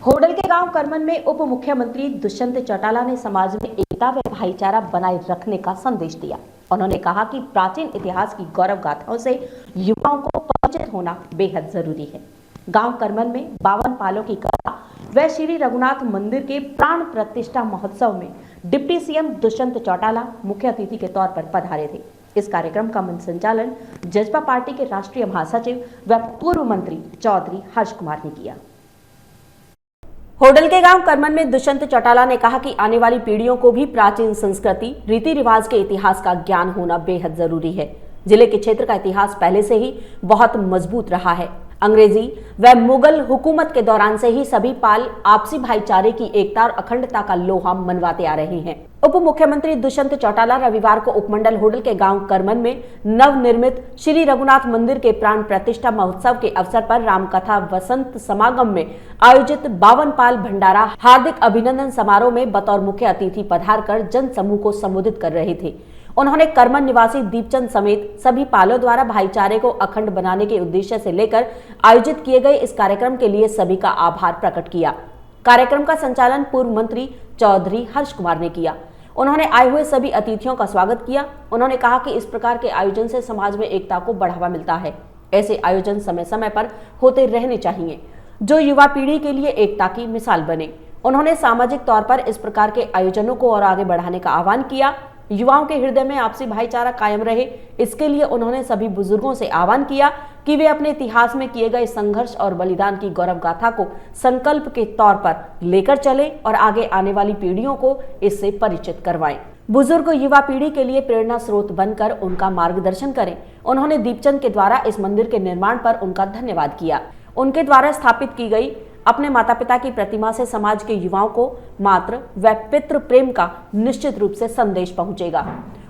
होडल के गांव करमन में उप मुख्यमंत्री दुष्यंत चौटाला ने समाज में एकता व भाईचारा बनाए रखने का संदेश दिया। उन्होंने कहा कि प्राचीन इतिहास की गौरव गाथाओं से युवाओं को परिचित होना बेहद जरूरी है। गांव करमन में 52 पालों की कथा व श्री रघुनाथ मंदिर के प्राण प्रतिष्ठा महोत्सव में डिप्टी सीएम दुष्यंत चौटाला मुख्य अतिथि के तौर पर पधारे थे। इस कार्यक्रम का मंच संचालन जसपा पार्टी के राष्ट्रीय महासचिव व पूर्व मंत्री चौधरी हर्ष कुमार ने किया। होडल के गांव करमन में दुष्यंत चौटाला ने कहा कि आने वाली पीढ़ियों को भी प्राचीन संस्कृति, रीति रिवाज के इतिहास का ज्ञान होना बेहद जरूरी है। जिले के क्षेत्र का इतिहास पहले से ही बहुत मजबूत रहा है। अंग्रेजी व मुगल हुकूमत के दौरान से ही सभी पाल आपसी भाईचारे की एकता और अखंडता का लोहा मनवाते आ रहे हैं। उप मुख्यमंत्री दुष्यंत चौटाला रविवार को उपमंडल होडल के गांव करमन में नवनिर्मित श्री रघुनाथ मंदिर के प्राण प्रतिष्ठा महोत्सव के अवसर पर रामकथा वसंत समागम में आयोजित 52 पाल भंडारा हार्दिक अभिनंदन समारोह में बतौर मुख्य अतिथि पधार कर जन समूह को संबोधित कर रहे थे। उन्होंने करमन निवासी दीपचंद समेत सभी पालों द्वारा भाईचारे को अखंड बनाने के उद्देश्य से लेकर आयोजित किए गए इस कार्यक्रम के लिए सभी का आभार प्रकट किया। कार्यक्रम का संचालन पूर्व मंत्री चौधरी हर्ष कुमार ने किया। उन्होंने आए हुए सभी अतिथियों का स्वागत किया। उन्होंने कहा कि इस प्रकार के आयोजन से समाज में एकता को बढ़ावा मिलता है। ऐसे आयोजन समय समय पर होते रहने चाहिए जो युवा पीढ़ी के लिए एकता की मिसाल बने। उन्होंने सामाजिक तौर पर इस प्रकार के आयोजनों को और आगे बढ़ाने का आह्वान किया। युवाओं के हृदय में आपसी भाईचारा कायम रहे, इसके लिए उन्होंने सभी बुजुर्गों से आह्वान किया कि वे अपने इतिहास में किए गए संघर्ष और बलिदान की गौरव गाथा को संकल्प के तौर पर लेकर चलें और आगे आने वाली पीढ़ियों को इससे परिचित करवाएं। बुजुर्ग युवा पीढ़ी के लिए प्रेरणा स्रोत बनकर उनका मार्गदर्शन करें। उन्होंने दीपचंद के द्वारा इस मंदिर के निर्माण पर उनका धन्यवाद किया। उनके द्वारा स्थापित की गई अपने माता पिता की प्रतिमा से समाज के युवाओं को मातृ व पितृ प्रेम का निश्चित रूप से संदेश पहुंचेगा।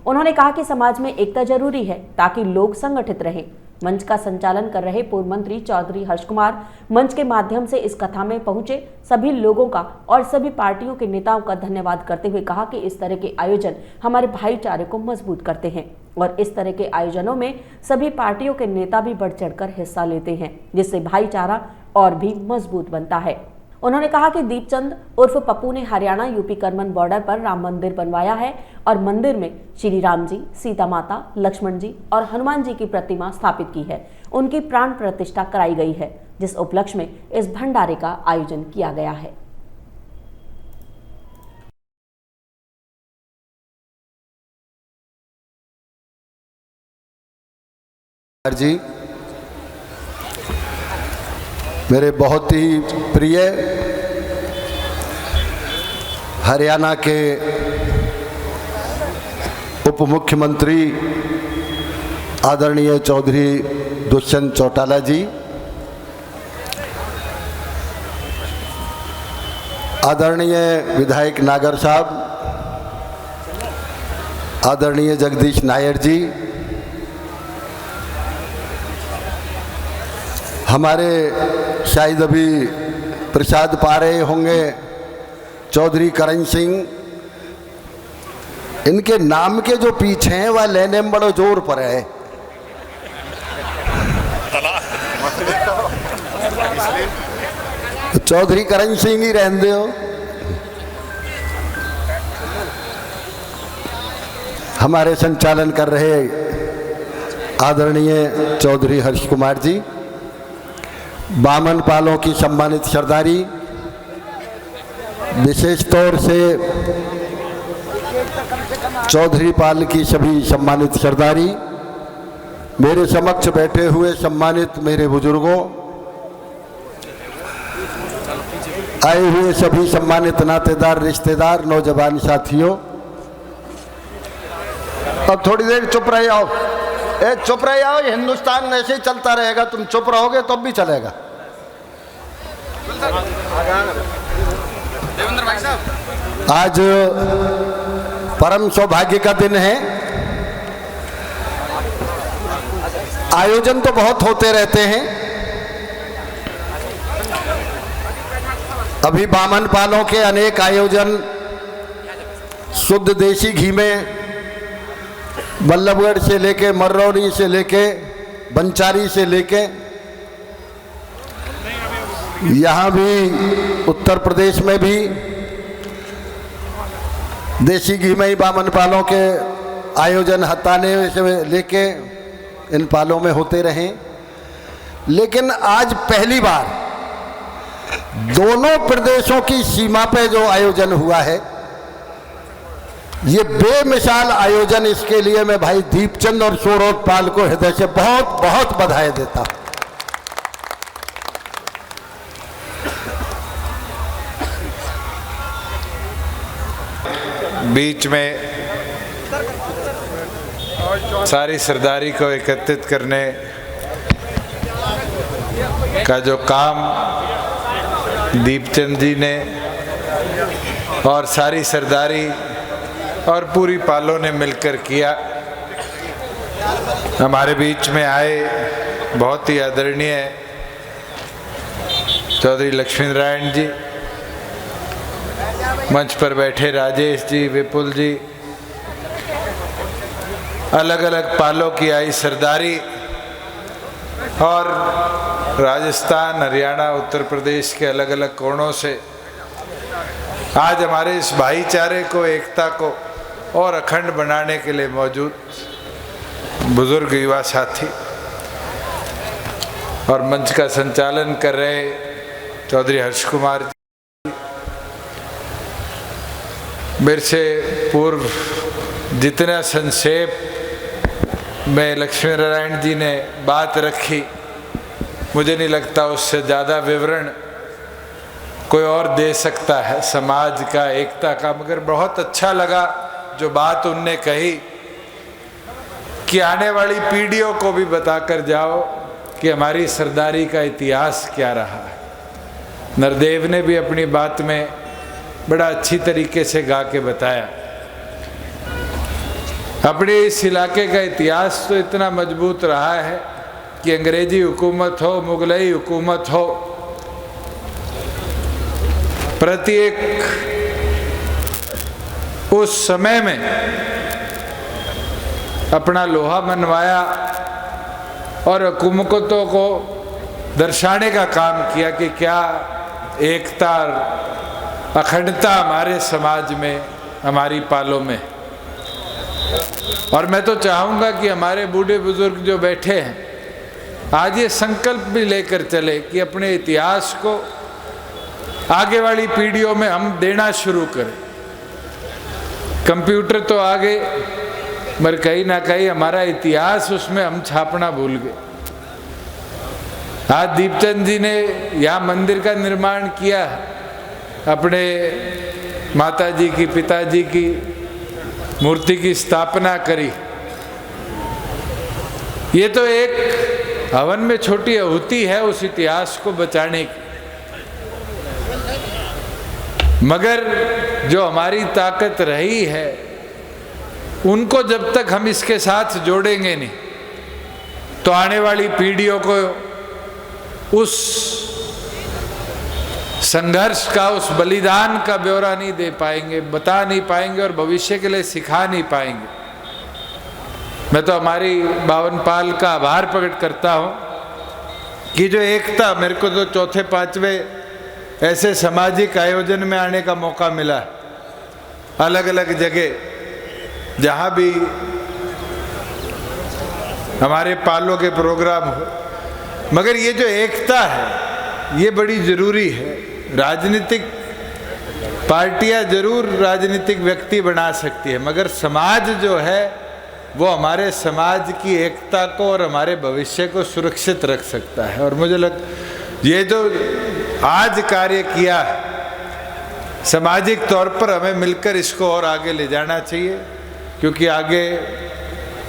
उन्होंने कहा कि समाज में एकता जरूरी है ताकि लोग संगठित रहें। मंच का संचालन कर रहे पूर्व मंत्री चौधरी हर्ष कुमार मंच के माध्यम से इस कथा में पहुंचे सभी लोगों का और सभी पार्टियों के नेताओं का धन्यवाद करते हुए कहा कि इस तरह के आयोजन हमारे भाईचारे को मजबूत करते हैं और इस तरह के आयोजनों में सभी पार्टियों के नेता भी बढ़ चढ़कर हिस्सा लेते हैं, जिससे भाईचारा और भी मजबूत बनता है। उन्होंने कहा कि दीपचंद उर्फ पप्पू ने हरियाणा यूपी करमन बॉर्डर पर राम मंदिर बनवाया है और मंदिर में श्री राम जी, सीता माता, लक्ष्मण जी और हनुमान जी की प्रतिमा स्थापित की है। उनकी प्राण प्रतिष्ठा कराई गई है, जिस उपलक्ष्य में इस भंडारे का आयोजन किया गया है। जी, मेरे बहुत ही प्रिय हरियाणा के उप मुख्यमंत्री आदरणीय चौधरी दुष्यंत चौटाला जी, आदरणीय विधायक नागर साहब, आदरणीय जगदीश नायर जी, हमारे शायद अभी प्रसाद पा रहे होंगे चौधरी करण सिंह, इनके नाम के जो पीछे हैं वह लेने में बड़ो जोर पर है। चौधरी करण सिंह ही रहने हो। हमारे संचालन कर रहे आदरणीय चौधरी हर्ष कुमार जी, 52 पालों की सम्मानित सरदारी, विशेष तौर से चौधरी पाल की सभी सम्मानित सरदारी, मेरे समक्ष बैठे हुए सम्मानित मेरे बुजुर्गों, आए हुए सभी सम्मानित नातेदार, रिश्तेदार, नौजवान साथियों, अब थोड़ी देर चुप रह जाओ। चुप रह जाओ, हिंदुस्तान ऐसे ही चलता रहेगा, तुम चुप रहोगे तब भी चलेगा। आज परम सौभाग्य का दिन है। आयोजन तो बहुत होते रहते हैं। अभी 52 पालों के अनेक आयोजन शुद्ध देसी घी में बल्लभगढ़ से लेके, मर्रौनी से लेके, बंचारी से लेके यहाँ भी उत्तर प्रदेश में भी देसी घी में ही बामन पालों के आयोजन हताने से लेके इन पालों में होते रहे, लेकिन आज पहली बार दोनों प्रदेशों की सीमा पे जो आयोजन हुआ है, ये बेमिसाल आयोजन, इसके लिए मैं भाई दीपचंद और सोरोतपाल को हृदय से बहुत बहुत बधाई देता हूं। बीच में सारी सरदारी को एकत्रित करने का जो काम दीपचंद जी ने और सारी सरदारी और पूरी पालों ने मिलकर किया, हमारे बीच में आए बहुत ही आदरणीय चौधरी लक्ष्मी नारायण जी, मंच पर बैठे राजेश जी, विपुल जी, अलग अलग पालों की आई सरदारी और राजस्थान, हरियाणा, उत्तर प्रदेश के अलग अलग कोणों से आज हमारे इस भाईचारे को, एकता को और अखंड बनाने के लिए मौजूद बुजुर्ग युवा साथी और मंच का संचालन कर रहे चौधरी हर्ष कुमार जी, मेरे से पूर्व जितना संक्षेप में लक्ष्मी नारायण जी ने बात रखी, मुझे नहीं लगता उससे ज़्यादा विवरण कोई और दे सकता है समाज का, एकता का। मगर बहुत अच्छा लगा जो बात उनने कही कि आने वाली पीढ़ियों को भी बताकर जाओ कि हमारी सरदारी का इतिहास क्या रहा है। नरदेव ने भी अपनी बात में बड़ा अच्छी तरीके से गा के बताया। अपने इस इलाके का इतिहास तो इतना मजबूत रहा है कि अंग्रेजी हुकूमत हो, मुगलई हुकूमत हो, प्रत्येक उस समय में अपना लोहा मनवाया और हुकूमतों को दर्शाने का काम किया कि क्या एकता, अखंडता हमारे समाज में, हमारी पालों में। और मैं तो चाहूँगा कि हमारे बूढ़े बुजुर्ग जो बैठे हैं आज ये संकल्प भी लेकर चले कि अपने इतिहास को आगे वाली पीढ़ियों में हम देना शुरू करें। कंप्यूटर तो आगे, मगर कहीं ना कहीं हमारा इतिहास उसमें हम छापना भूल गए। आज दीपचंद जी ने यहाँ मंदिर का निर्माण किया, अपने माता जी की, पिताजी की मूर्ति की स्थापना करी। ये तो एक हवन में छोटी आहुति है उस इतिहास को बचाने की, मगर जो हमारी ताकत रही है उनको जब तक हम इसके साथ जोड़ेंगे नहीं तो आने वाली पीढ़ियों को उस संघर्ष का, उस बलिदान का ब्यौरा नहीं दे पाएंगे, बता नहीं पाएंगे और भविष्य के लिए सिखा नहीं पाएंगे। मैं तो हमारी बावन पाल का आभार प्रकट करता हूँ कि जो एकता, मेरे को तो चौथे पांचवें ऐसे सामाजिक आयोजन में आने का मौका मिला, अलग अलग जगह जहाँ भी हमारे पालों के प्रोग्राम हो, मगर ये जो एकता है ये बड़ी ज़रूरी है। राजनीतिक पार्टियां जरूर राजनीतिक व्यक्ति बना सकती है, मगर समाज जो है वो हमारे समाज की एकता को और हमारे भविष्य को सुरक्षित रख सकता है। और मुझे ये जो आज कार्य किया सामाजिक तौर पर, हमें मिलकर इसको और आगे ले जाना चाहिए, क्योंकि आगे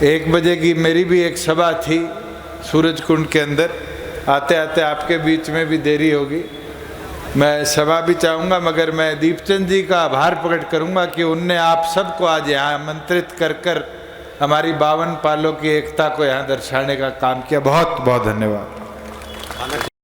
1 बजे की मेरी भी एक सभा थी सूरज कुंड के अंदर। आते आते आपके बीच में भी देरी होगी, मैं सभा भी चाहूँगा, मगर मैं दीपचंद जी का आभार प्रकट करूँगा कि उनने आप सबको आज यहाँ आमंत्रित कर हमारी 52 पालों की एकता को यहाँ दर्शाने का काम किया। बहुत बहुत धन्यवाद।